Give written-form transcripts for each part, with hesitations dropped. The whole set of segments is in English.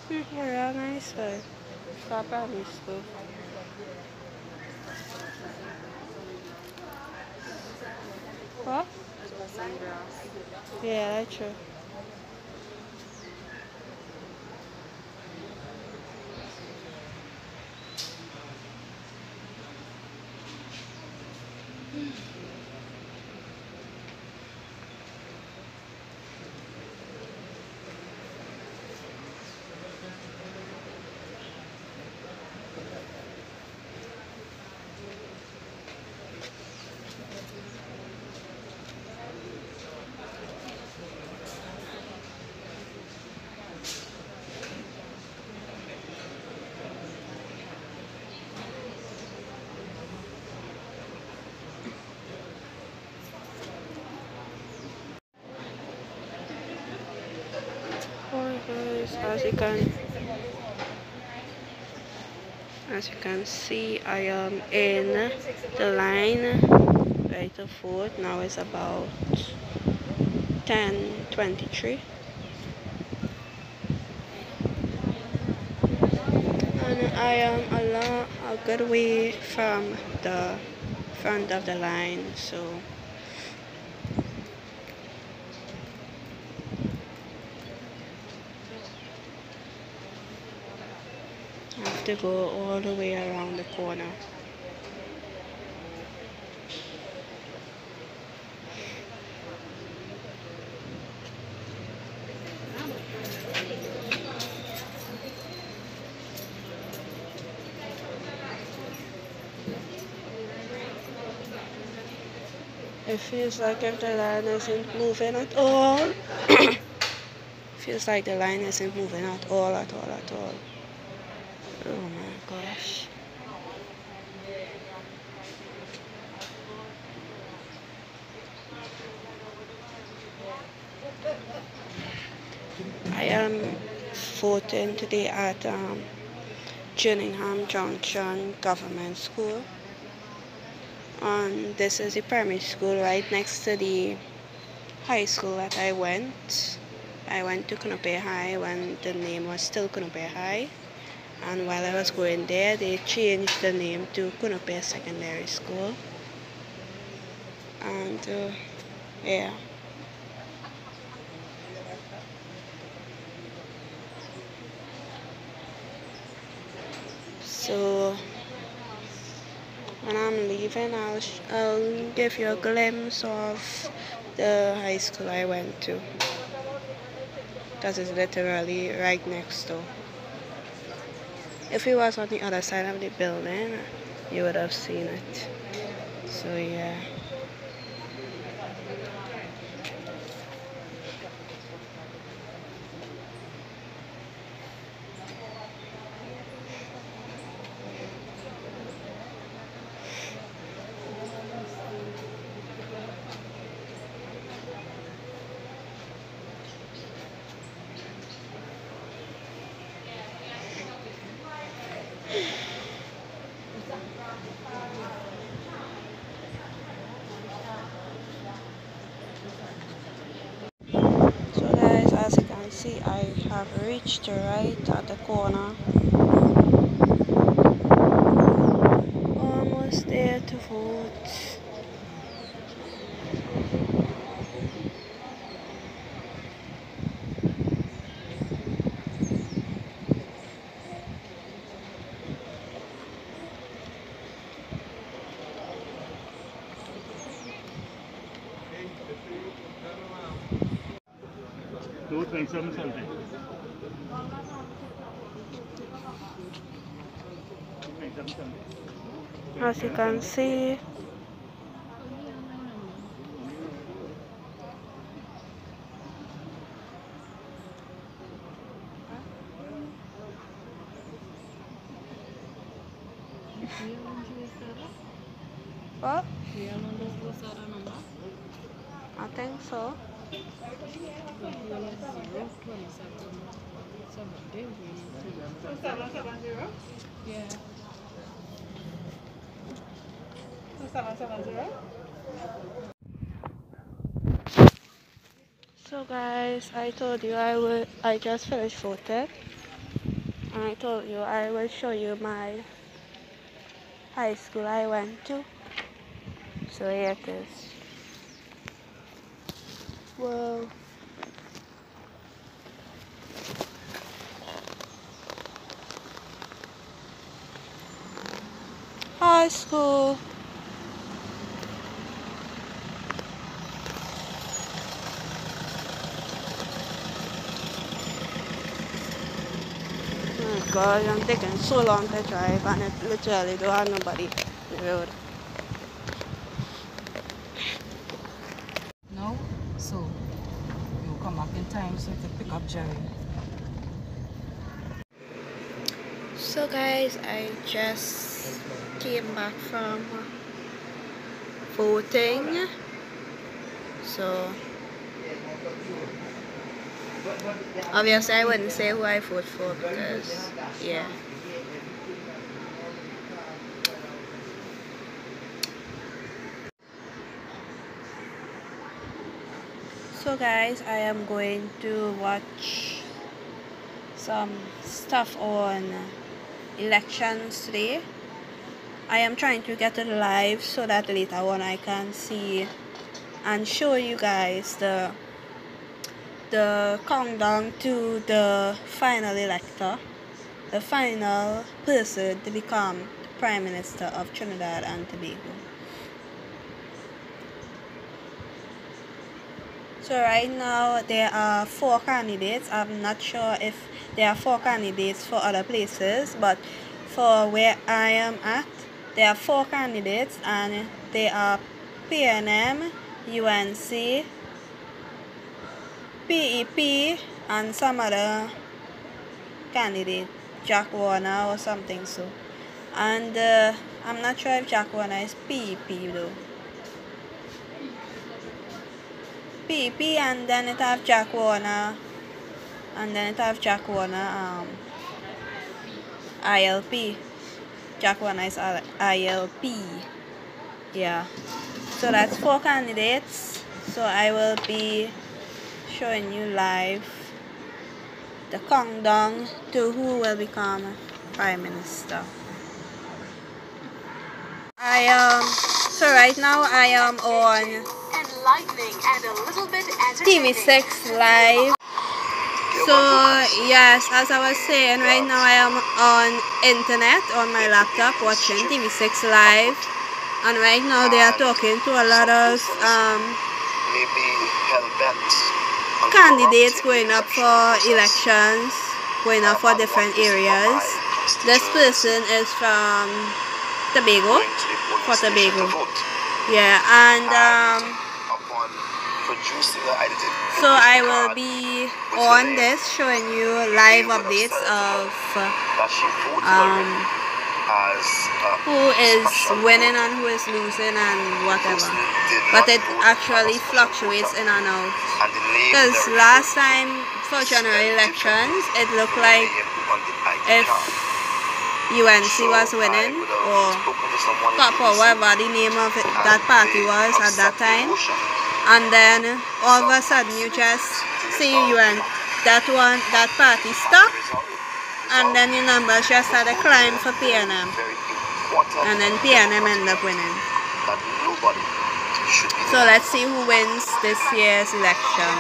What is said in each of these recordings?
Yeah, nice one. Primary school. What? Yeah, that's true. Alright guys, as you can see, I am in the line right to food. Now it's about 10:23, and I am a good way from the front of the line, so I have to go all the way around the corner. It feels like if the line isn't moving at all. Feels like the line isn't moving at all, at all, at all. Oh my gosh. I am voting today at Gillingham Junction Government School. This is the primary school right next to the high school that I went. I went to Kunupe High when the name was still Kunupe High. And while I was going there, they changed the name to Kunupe Secondary School. And yeah. So when I'm leaving, I'll give you a glimpse of the high school I went to. That is literally right next door. If it was on the other side of the building, you would have seen it. So yeah. So guys, as you can see, I have reached right at the corner. Almost there to vote. As you can see, what? I think so. Yeah. 770? So guys, I told you I just finished voting. And I told you I will show you my high school I went to. So here it is. Whoa. High school. Oh God, I'm taking so long to drive and it literally don't have nobody in the road. No? So, you come back in time so you can pick up Jerry. So guys, I just came back from voting. So obviously I wouldn't say who I vote for because yeah. So guys, I am going to watch some stuff on elections today. I am trying to get it live so that later on I can see and show you guys the countdown to the final elector, the final person to become the Prime Minister of Trinidad and Tobago. So right now there are 4 candidates. I'm not sure if there are 4 candidates for other places, but for where I am at, there are 4 candidates and they are PNM, UNC, PEP, and some other candidate, Jack Warner or something so. And I'm not sure if Jack Warner is PEP though. PEP and then it have Jack Warner and then it have Jack Warner ILP. Jack Warner is ILP. Yeah. So that's 4 candidates. So I will be showing you live the countdown to who will become Prime Minister. So right now I am on TV6 live. So yes, as I was saying, right now I am on internet on my laptop watching TV6 live, and right now they are talking to a lot of candidates going up for elections, going up for different areas. This person is from Tobago, for Tobago. Yeah, and so I will be on this showing you live updates of who is winning and who is losing and whatever. But it actually fluctuates in and out. Because last time for general elections, it looked like if UNC was winning or COP or whatever the name of that party was at that time. And then all of a sudden you just see that party stop, and then your numbers just started climb for PNM, and then PNM end up winning. So let's see who wins this year's election.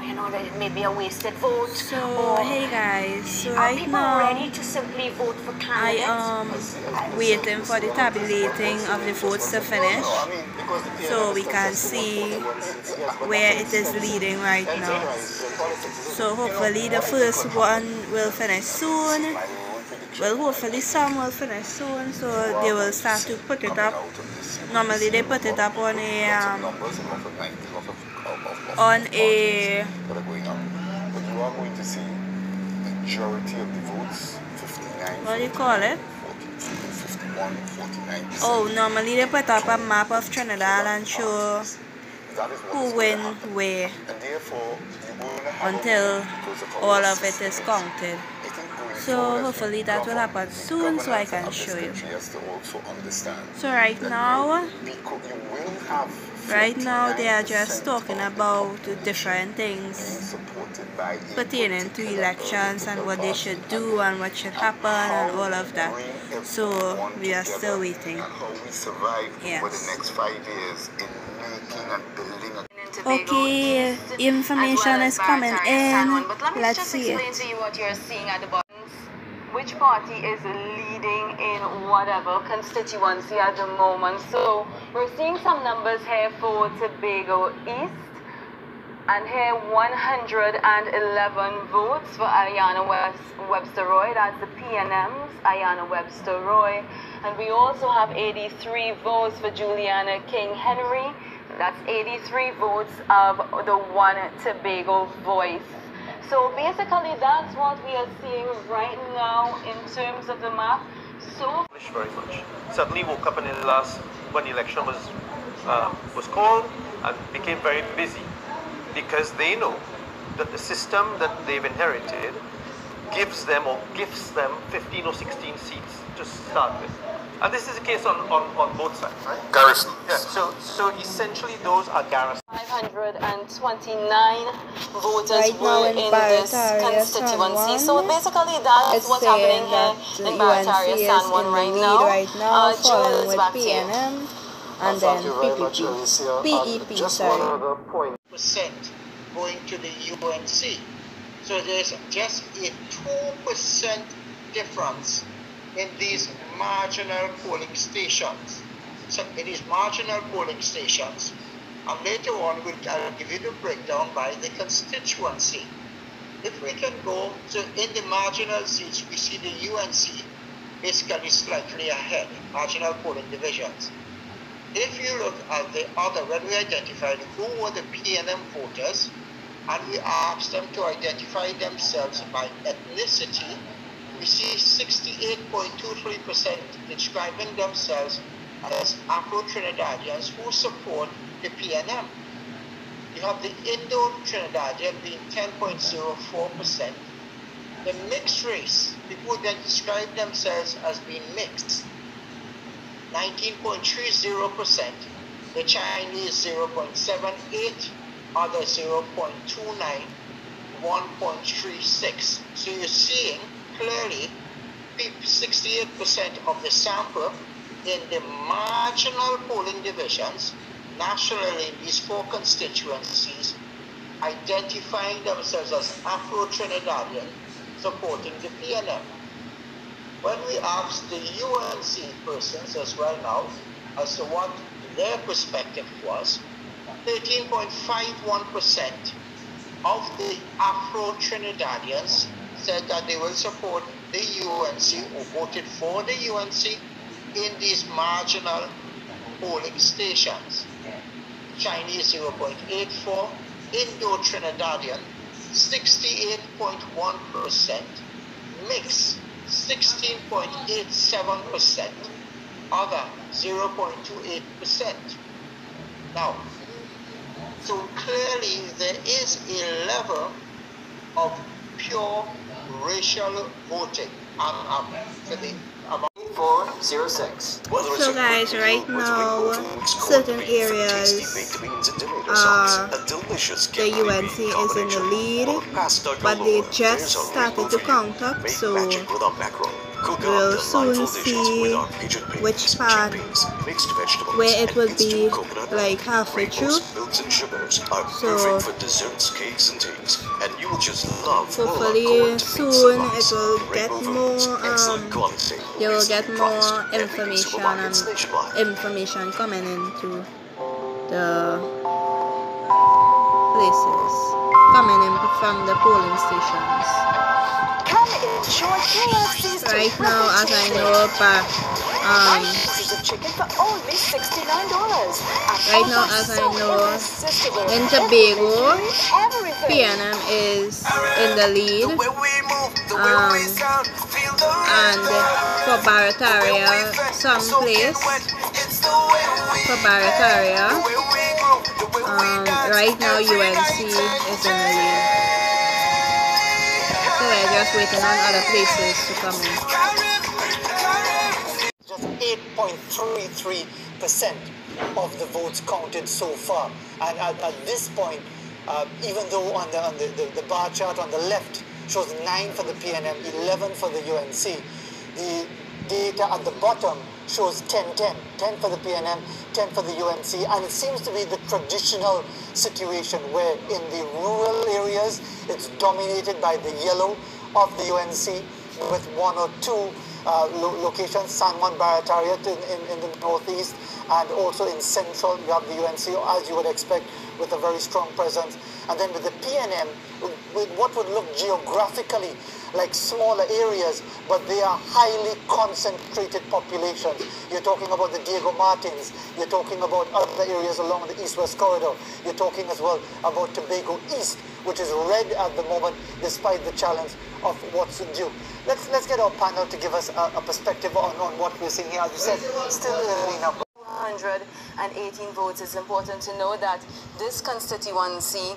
You know that it may be a wasted vote. So hey guys, so Are right people now ready to simply vote for I candidates? am waiting for the tabulating of the votes to finish, so we can see where it is leading right now. So hopefully the first one will finish soon. Well, hopefully some will finish soon, so they will start to put it up. Normally they put it up on a but you are going to see majority of the votes, 59, what do you call it? 51, 49%. Oh, normally they put up a map of Trinidad and show who win where until all of it is counted. So hopefully that will happen soon so I can show you. So right now Right now they are just talking about different things pertaining to elections and what they should do and what should happen and all of that. So we are still waiting. Yes. Okay, information is coming in. Let's see it. What you're seeing at the buttons, which party is leading in whatever constituency at the moment. So we're seeing some numbers here for Tobago East, and here 111 votes for Ayana Webster Roy. That's the PNM's Ayana Webster Roy. And we also have 83 votes for Juliana King Henry. That's 83 votes of the One Tobago Voice. So basically that's what we are seeing right now in terms of the map. So very much. Suddenly woke up in the last when the election was called and became very busy because they know that the system that they've inherited gives them 15 or 16 seats to start with. And this is the case on both sides, right? Garrison. Yeah, so essentially those are garrisons. 529 voters Right now were in in this constituency. So basically that's what's happening here in Barataria San Juan right now. Following with back to you. PNM and then PEP, Just sorry. one other point. percent going to the UNC. So there's just a 2% difference in these marginal polling stations. So it is marginal polling stations. And later on, I'll give you the breakdown by the constituency. If we can go, so in the marginal seats, we see the UNC basically slightly ahead, marginal polling divisions. If you look at the other, when we identified who were the PNM voters, and we asked them to identify themselves by ethnicity, we see 68.23% describing themselves as Afro-Trinidadians who support the PNM. You have the Indo-Trinidadian being 10.04%. The mixed race, people that describe themselves as being mixed, 19.30%. The Chinese 0.78, other 0.29, 1.36. So you're seeing clearly 68% of the sample in the marginal polling divisions nationally in these 4 constituencies identifying themselves as Afro-Trinidadian supporting the PNM. When we asked the UNC persons as well now as to what their perspective was, 13.51% of the Afro-Trinidadians said that they will support the UNC or voted for the UNC in these marginal polling stations. Chinese 0.84, Indo-Trinidadian 68.1%, mixed 16.87%, other 0.28%. Now, so clearly there is a level of pure racial voting for the amount. 406. So guys, right now certain areas the UNC is in the lead, but they just started to count up, so we'll soon see which part where it will be like halfway through. So hopefully soon it will get more they will get more information and information coming into the places coming in from the polling stations. Right now, as I know, in Tobago, PNM is in the lead, and for Barataria, right now UNC is in the lead. So we're just waiting on other places to come in. Just 8.33%. of the votes counted so far. And at this point, even though on the bar chart on the left shows 9 for the PNM, 11 for the UNC, the data at the bottom shows 10-10, 10 for the PNM, 10 for the UNC, and it seems to be the traditional situation where in the rural areas it's dominated by the yellow of the UNC with one or two locations, San Juan Barataria in the northeast, and also in central you have the UNC, as you would expect, with a very strong presence. And then with the PNM, with what would look geographically like smaller areas, but they are highly concentrated populations. You're talking about the Diego Martins, you're talking about other areas along the east-west corridor, you're talking as well about Tobago East, which is red at the moment despite the challenge of what's due. Let's get our panel to give us a perspective on what we're seeing here. As you said, still early number. 118 votes. It's important to know that this constituency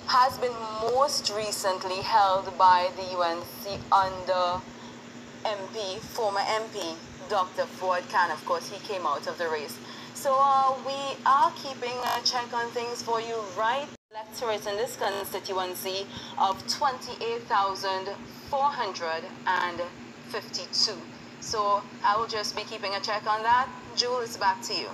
has been most recently held by the UNC under former MP, Dr. Ford Khan. Of course, he came out of the race. So we are keeping a check on things for you, right? Electorate in this constituency of 28,452. So I will just be keeping a check on that. Jewel, it's back to you.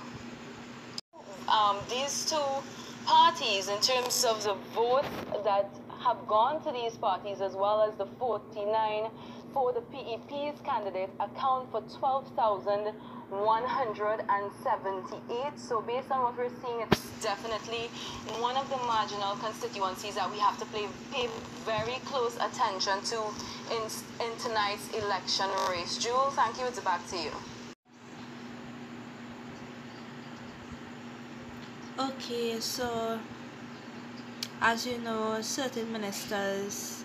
These two parties, in terms of the votes that have gone to these parties, as well as the 49 for the PEP's candidate, account for 12,178. So based on what we're seeing, it's definitely one of the marginal constituencies that we have to pay very close attention to in tonight's election race. Jewel, thank you. It's back to you. Okay, so as you know, certain ministers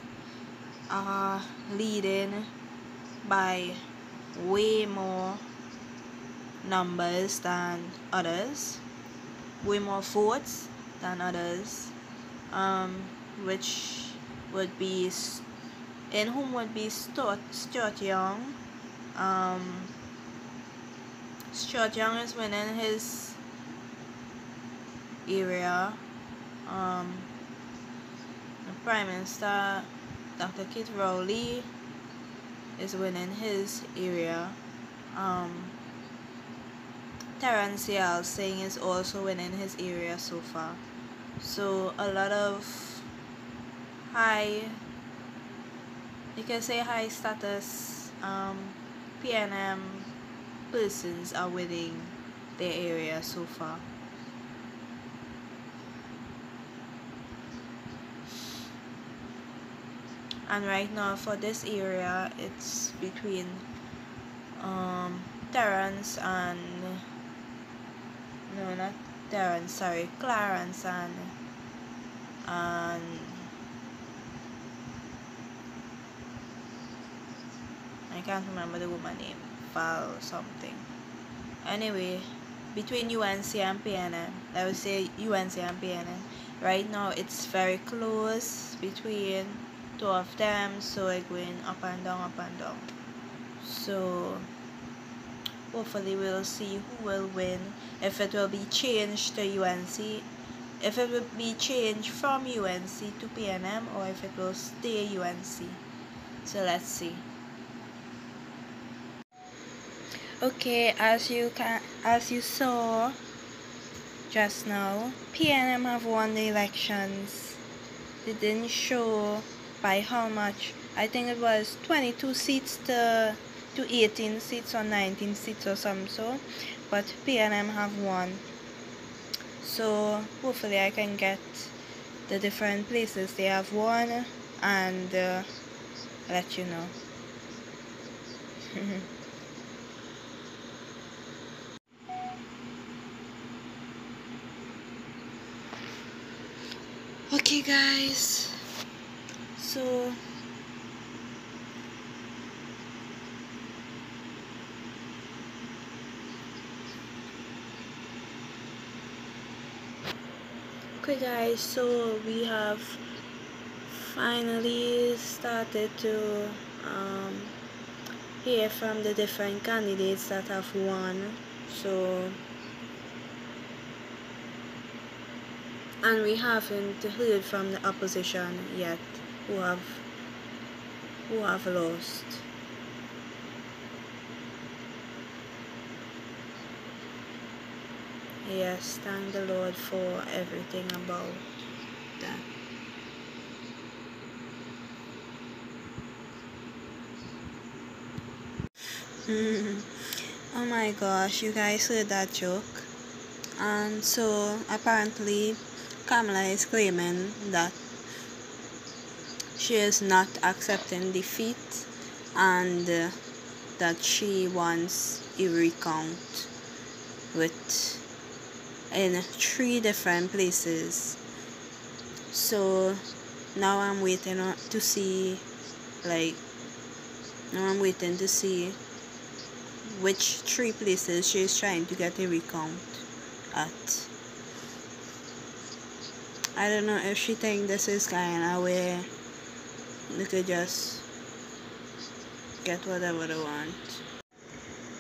are leading by way more numbers than others, way more votes than others, which would be in whom would be Stuart Young. Stuart Young is winning his area. The Prime Minister Dr. Kit Rowley is winning his area. Terence Yal Singh is also winning his area so far. So a lot of high status PNM persons are winning their area so far. And right now for this area, it's between Clarence and I can't remember the woman name, Val something. Anyway, between UNC and PNM, I would say UNC and PNM. Right now it's very close between two of them, so it's going up and down. So hopefully we'll see who will win, if it will be changed to UNC, if it will be changed from UNC to PNM, or if it will stay UNC. So let's see. Okay, as you saw just now, PNM have won the elections. They didn't show by how much. I think it was 22 seats to 18 seats or 19 seats or something, so but PNM have won. So hopefully I can get the different places they have won and let you know. Okay guys, so we have finally started to hear from the different candidates that have won. So And we haven't heard from the opposition yet who have lost. Yes, thank the Lord for everything about that. Oh my gosh, you guys heard that joke? And so apparently Kamala is claiming that she is not accepting defeat and that she wants a recount in 3 different places. So now I'm waiting to see which 3 places she is trying to get a recount at. I don't know if she thinks this is kinda where they could just get whatever they want.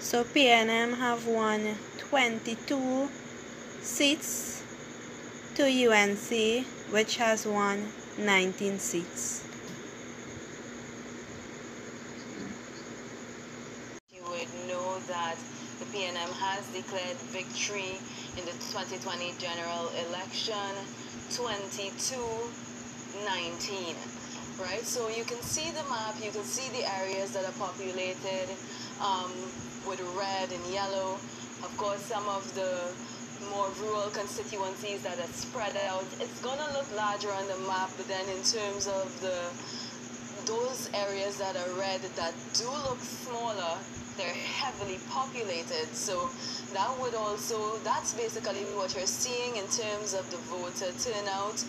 So PNM have won 22 seats to UNC, which has won 19 seats. You would know that the PNM has declared victory in the 2020 general election 22-19. Right, so you can see the map, you can see the areas that are populated with red and yellow. Of course, some of the more rural constituencies that are spread out, it's gonna look larger on the map, but then in terms of those areas that are red that do look smaller, they're heavily populated. So that's basically what you're seeing in terms of the voter turnout.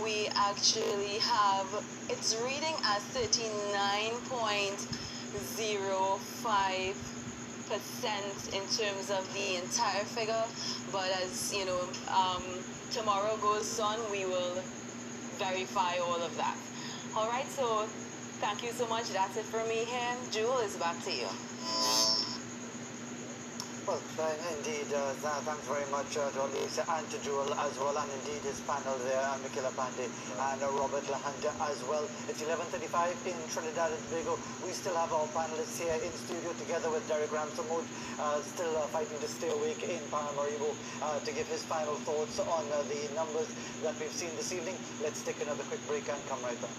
We actually have, it's reading at 39.05% in terms of the entire figure, but as you know, tomorrow goes on, we will verify all of that. All right, so thank you so much. That's it for me here. Jewel, is back to you. Well, indeed, thanks very much to Lisa and to Jewel as well, and indeed his panel there, Mikila Pandey and Robert Lahanta as well. It's 11:35 in Trinidad and Tobago. We still have our panelists here in studio together with Derek Ramsamud, still fighting to stay awake in Paramaribo to give his final thoughts on the numbers that we've seen this evening. Let's take another quick break and come right back.